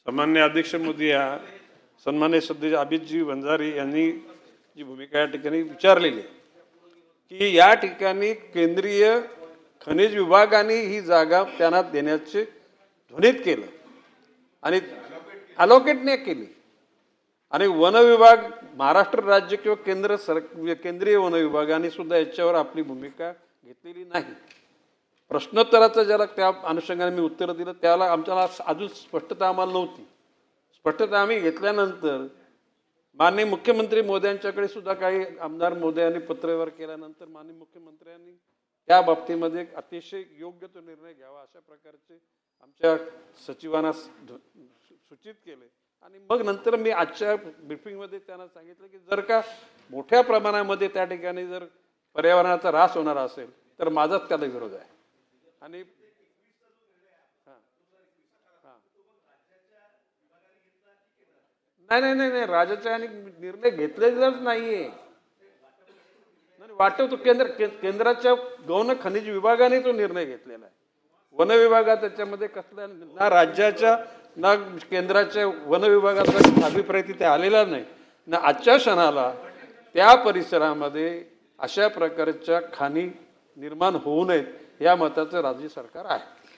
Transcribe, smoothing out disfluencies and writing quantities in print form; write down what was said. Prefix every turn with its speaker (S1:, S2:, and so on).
S1: सन्मान्य अध्यक्ष महोदया, सन्मान्य सदस्य अभितजी वंजारी यांनी जी भूमिका या ठिकाणी विचारलेली आहे की या ठिकाणी केंद्रीय खनिज विभागाने ही जागा त्यांना देण्याचे ध्वनित केलं आणि अलोकेट नाही केली आणि वन विभाग महाराष्ट्र राज्य किंवा केंद्रीय वन विभागाने सुद्धा याच्यावर आपली भूमिका घेतलेली नाही। प्रश्नोत्तराचं ज्याला त्या अनुषंगाने मी उत्तर दिलं त्याला आमच्याला अजून स्पष्टता आम्हाला नव्हती। स्पष्टता आम्ही घेतल्यानंतर माननीय मुख्यमंत्री मोदयांच्याकडे सुद्धा काही आमदार मोदयांनी पत्रव्यवहार केल्यानंतर माननीय मुख्यमंत्र्यांनी त्या बाबतीमध्ये अतिशय योग्य तो निर्णय घ्यावा अशा प्रकारचे आमच्या सचिवांना सूचित केले आणि मग नंतर मी आजच्या ब्रीफिंगमध्ये त्यांना सांगितलं की जर का मोठ्या प्रमाणामध्ये त्या ठिकाणी जर पर्यावरणाचा ऱ्हास होणार असेल तर माझाच त्याला विरोध आहे। आणि नाही नाही नाही नाही राज्याच्या आणि निर्णय घेतलेलाच नाहीये। वाटतो केंद्राच्या गौण खनिज विभागाने तो निर्णय घेतलेला आहे। वन विभागात त्याच्यामध्ये कसला ना राज्याच्या ना केंद्राच्या वन विभागाचा अभिप्राय तिथे आलेला नाही ना आजच्या क्षणाला त्या परिसरामध्ये अशा प्रकारच्या खाणी निर्माण होऊ नयेत या मताचं राज्य सरकार आहे।